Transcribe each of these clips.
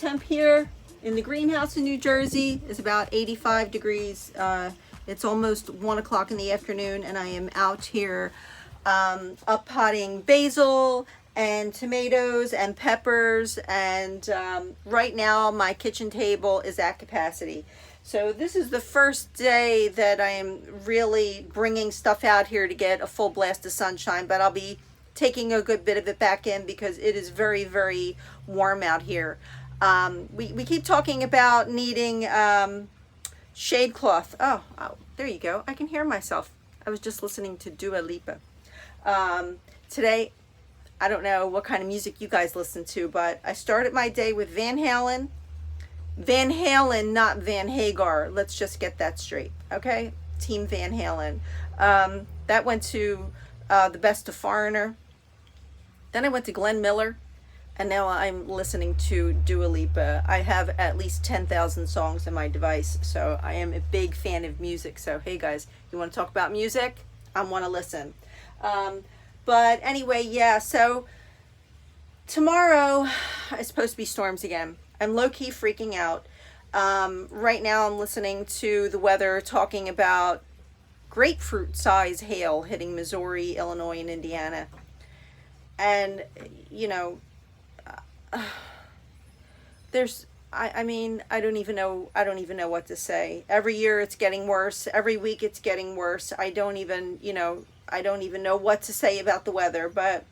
temp here in the greenhouse in New Jersey is about 85 degrees. It's almost 1 o'clock in the afternoon, and I am out here up potting basil and tomatoes and peppers, and right now my kitchen table is at capacity. So this is the first day that I am really bringing stuff out here to get a full blast of sunshine, but I'll be taking a good bit of it back in because it is very, very warm out here. We keep talking about needing shade cloth. Oh, there you go. I can hear myself. I was just listening to Dua Lipa. Today, I don't know what kind of music you guys listen to, but I started my day with Van Halen. Van Halen, not Van Hagar. Let's just get that straight, okay? Team Van Halen. That went to The Best of Foreigner. Then I went to Glenn Miller, and now I'm listening to Dua Lipa. I have at least 10,000 songs in my device, so I am a big fan of music. So hey guys, you want to talk about music? I want to listen. But anyway, yeah, so tomorrow is supposed to be storms again. I'm low-key freaking out. Right now I'm listening to the weather talking about grapefruit size hail hitting Missouri, Illinois, and Indiana. And, you know, I mean, I don't even know what to say. Every year it's getting worse. Every week it's getting worse. I don't even know what to say about the weather, but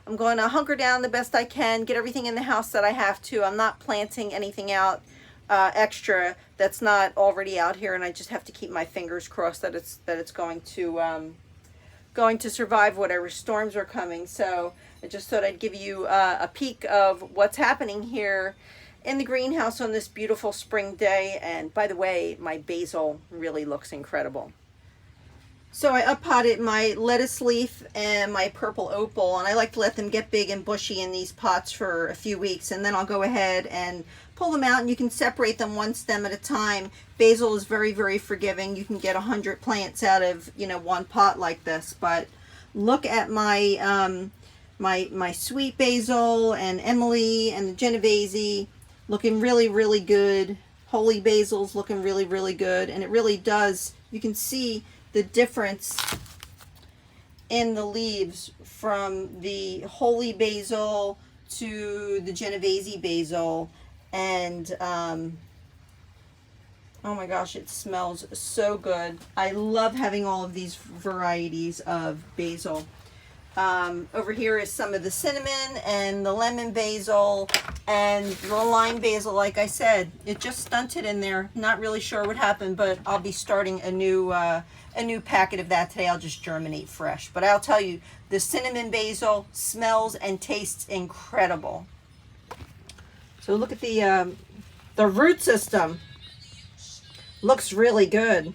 I'm going to hunker down the best I can, get everything in the house that I have to. I'm not planting anything out extra that's not already out here, and I just have to keep my fingers crossed that it's going to survive whatever storms are coming. So I just thought I'd give you a peek of what's happening here in the greenhouse on this beautiful spring day. And by the way, my basil really looks incredible. So I up-potted my lettuce leaf and my purple opal, and I like to let them get big and bushy in these pots for a few weeks, and then I'll go ahead and pull them out, and you can separate them one stem at a time. Basil is very, very forgiving. You can get 100 plants out of, one pot like this. But look at my my sweet basil and Emily and the Genovese looking really, really good. Holy basil's looking really, really good, and it really does. You can see the difference in the leaves from the holy basil to the Genovese basil. And oh my gosh, it smells so good. I love having all of these varieties of basil. Over here is some of the cinnamon and the lemon basil and the lime basil. Like I said, it just stunted in there. Not really sure what happened, but I'll be starting a new packet of that today. I'll just germinate fresh. But I'll tell you, the cinnamon basil smells and tastes incredible. So look at the root system. Looks really good.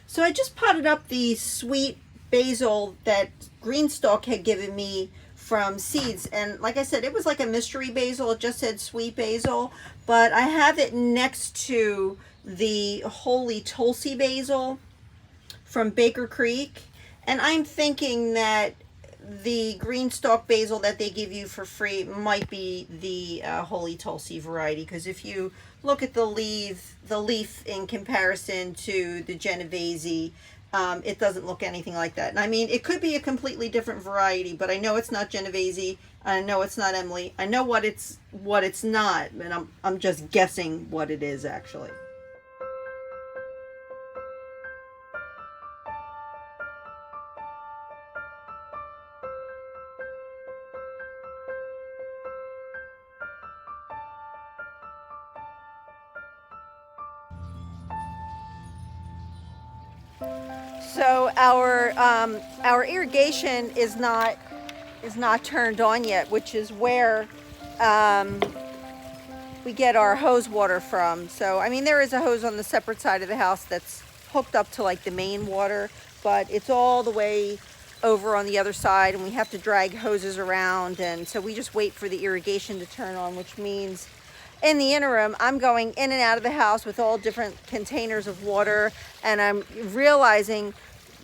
So I just potted up the sweet basil that Greenstalk had given me from seeds, and like I said, it was like a mystery basil. It just said sweet basil, but I have it next to the holy Tulsi basil from Baker Creek, and I'm thinking that the Greenstalk basil that they give you for free might be the holy Tulsi variety, because if you look at the leaf in comparison to the Genovese, it doesn't look anything like that. And I mean, it could be a completely different variety, but I know it's not Genovese. I know it's not Emily. I know what it's not, and I'm just guessing what it is actually. So our irrigation is not turned on yet, which is where we get our hose water from. So I mean, there is a hose on the separate side of the house that's hooked up to like the main water, but it's all the way over on the other side, and we have to drag hoses around, and so we just wait for the irrigation to turn on, which means in the interim, I'm going in and out of the house with all different containers of water, and I'm realizing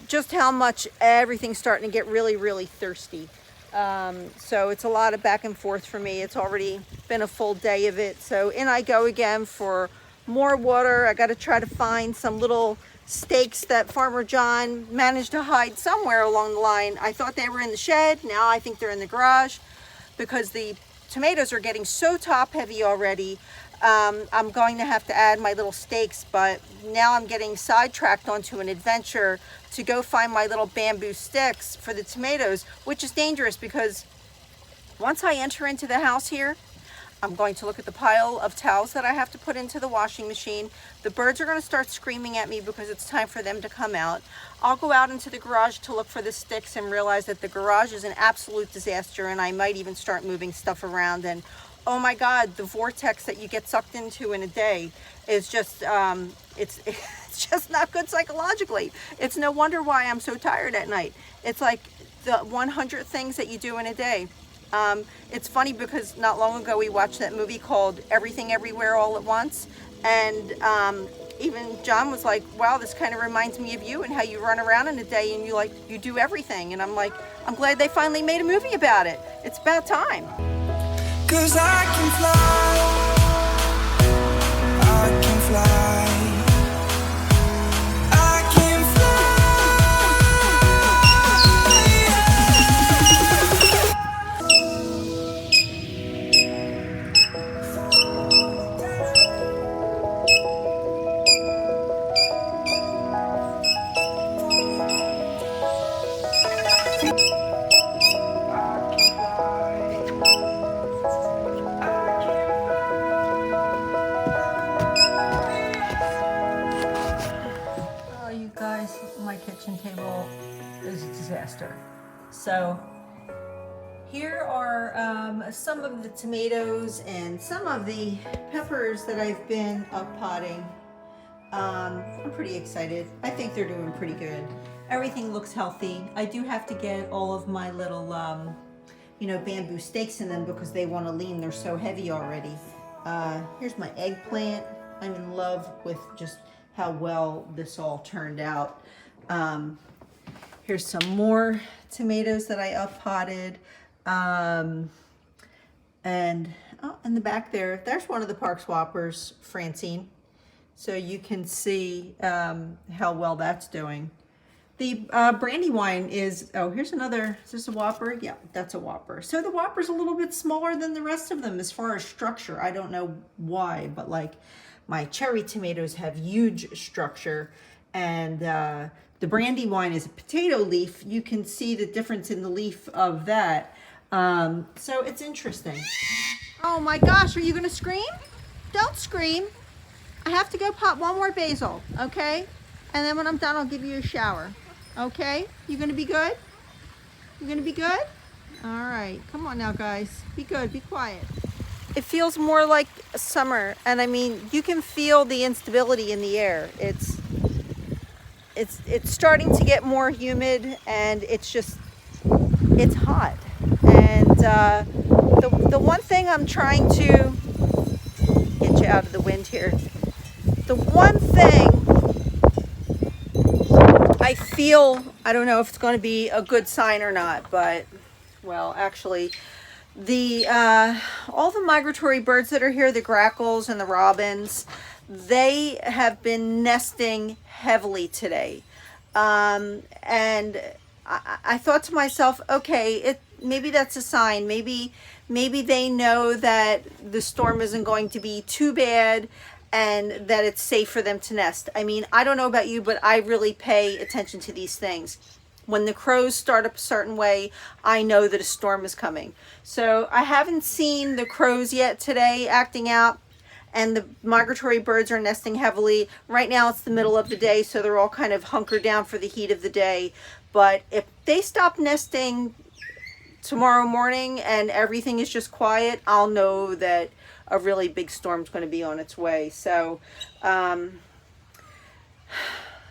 just how much everything's starting to get really, really thirsty. So it's a lot of back and forth for me. It's already been a full day of it. So in I go again for more water. I got to try to find some little stakes that Farmer John managed to hide somewhere along the line. I thought they were in the shed. Now I think they're in the garage because the tomatoes are getting so top heavy already. I'm going to have to add my little stakes, but now I'm getting sidetracked onto an adventure to go find my little bamboo sticks for the tomatoes, which is dangerous because once I enter into the house here, I'm going to look at the pile of towels that I have to put into the washing machine. The birds are going to start screaming at me because it's time for them to come out. I'll go out into the garage to look for the sticks and realize that the garage is an absolute disaster, and I might even start moving stuff around. And oh my God, the vortex that you get sucked into in a day is just, it's just not good psychologically. It's no wonder why I'm so tired at night. It's like the 100 things that you do in a day. It's funny because not long ago we watched that movie called Everything Everywhere All at Once, and even John was like, wow, this kind of reminds me of you and how you run around in a day and you do everything. And I'm like, I'm glad they finally made a movie about it. It's about time. 'Cause I can fly, I can fly, I can My kitchen table is a disaster. So here are some of the tomatoes and some of the peppers that I've been potting. I'm pretty excited. I think they're doing pretty good. Everything looks healthy. I do have to get all of my little bamboo stakes in them because they want to lean. They're so heavy already. Here's my eggplant. I'm in love with just how well this all turned out. Here's some more tomatoes that I uppotted. And in the back there's one of the Park Swappers, Francine. So you can see how well that's doing. The Brandywine is, here's another, is this a Whopper? Yeah, that's a Whopper. So the Whopper's a little bit smaller than the rest of them as far as structure. I don't know why, but like my cherry tomatoes have huge structure, and the Brandywine is a potato leaf. You can see the difference in the leaf of that. So it's interesting. Oh my gosh, are you gonna scream? Don't scream. I have to go pop one more basil, okay? And then when I'm done, I'll give you a shower. Okay? You gonna be good? You gonna be good? All right, come on now, guys. Be good, be quiet. It feels more like summer, and I mean, you can feel the instability in the air. It's starting to get more humid, and it's hot. And the one thing I'm trying to get you out of the wind here. The one thing I feel, I don't know if it's going to be a good sign or not, but well, actually, all the migratory birds that are here, the grackles and the robins, they have been nesting heavily today. And I thought to myself, okay, maybe that's a sign. Maybe they know that the storm isn't going to be too bad and that it's safe for them to nest. I mean, I don't know about you, but I really pay attention to these things. When the crows start up a certain way, I know that a storm is coming. So I haven't seen the crows yet today acting out, and the migratory birds are nesting heavily. Right now it's the middle of the day, so they're all kind of hunkered down for the heat of the day. But if they stop nesting tomorrow morning and everything is just quiet, I'll know that a really big storm's going to be on its way. So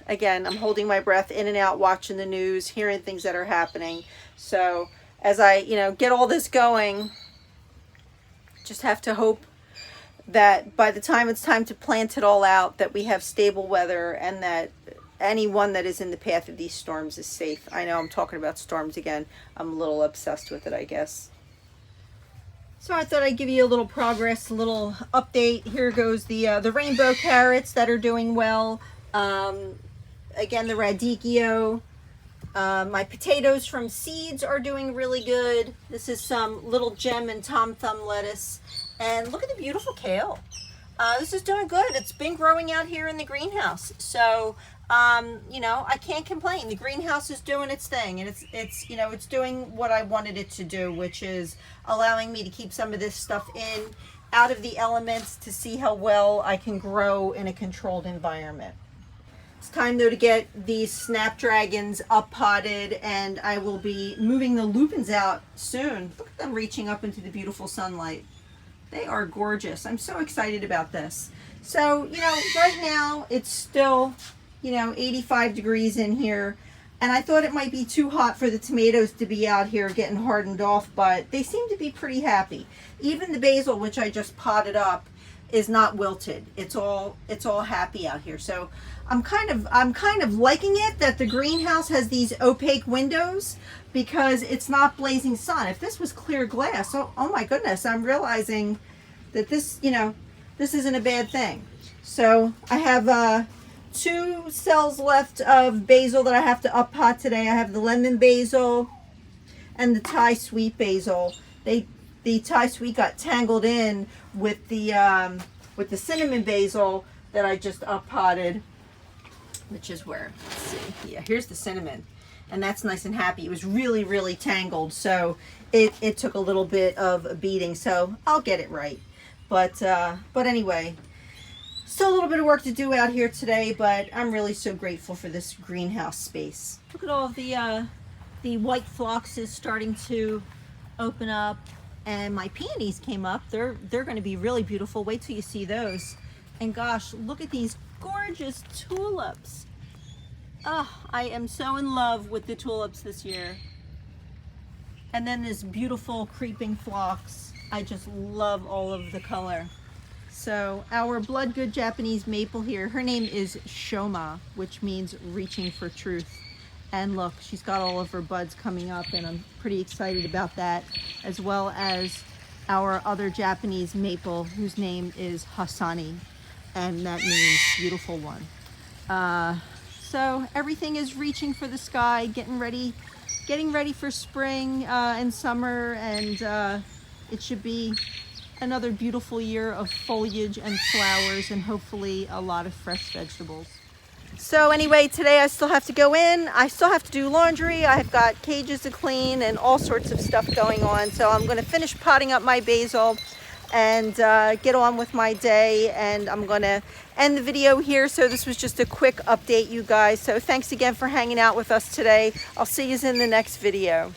again, I'm holding my breath, in and out, watching the news, hearing things that are happening. So as I get all this going, just have to hope that by the time it's time to plant it all out, that we have stable weather, and that anyone that is in the path of these storms is safe. I know I'm talking about storms again. I'm a little obsessed with it, I guess. So I thought I'd give you a little progress, a little update. Here goes the rainbow carrots that are doing well. Again, the radicchio. My potatoes from seeds are doing really good. This is some little gem and tom thumb lettuce. And look at the beautiful kale. This is doing good. It's been growing out here in the greenhouse. So, you know, I can't complain. The greenhouse is doing its thing, and it's you know, it's doing what I wanted it to do, which is allowing me to keep some of this stuff out of the elements to see how well I can grow in a controlled environment. It's time though to get these snapdragons up potted, and I will be moving the lupins out soon. Look at them reaching up into the beautiful sunlight. They are gorgeous. I'm so excited about this. So, you know, right now it's still, you know, 85 degrees in here. And I thought it might be too hot for the tomatoes to be out here getting hardened off, but they seem to be pretty happy. Even the basil, which I just potted up, is not wilted. It's all happy out here. So I'm kind of liking it that the greenhouse has these opaque windows, because it's not blazing sun. If this was clear glass, oh my goodness, I'm realizing that this, you know, this isn't a bad thing. So I have 2 cells left of basil that I have to up pot today. I have the lemon basil and the Thai sweet basil. The Thai sweet got tangled in with the cinnamon basil that I just up potted, which is where, let's see, yeah, here's the cinnamon, and that's nice and happy. It was really tangled, so it took a little bit of a beating, so I'll get it right. But anyway, still a little bit of work to do out here today, but I'm really so grateful for this greenhouse space. Look at all of the white phloxes starting to open up, and my peonies came up. They're going to be really beautiful. Wait till you see those. And gosh, look at these gorgeous tulips. Oh, I am so in love with the tulips this year. And then this beautiful creeping phlox. I just love all of the color. So our blood good Japanese maple here, her name is Shoma, which means reaching for truth. And look, she's got all of her buds coming up, and I'm pretty excited about that, as well as our other Japanese maple, whose name is Hasani, and that means beautiful one. So everything is reaching for the sky, getting ready for spring and summer, and it should be another beautiful year of foliage and flowers, and hopefully a lot of fresh vegetables. So anyway, today I still have to go in. I still have to do laundry. I've got cages to clean and all sorts of stuff going on. So I'm going to finish potting up my basil and get on with my day. And I'm going to end the video here. So this was just a quick update, you guys. So thanks again for hanging out with us today. I'll see you in the next video.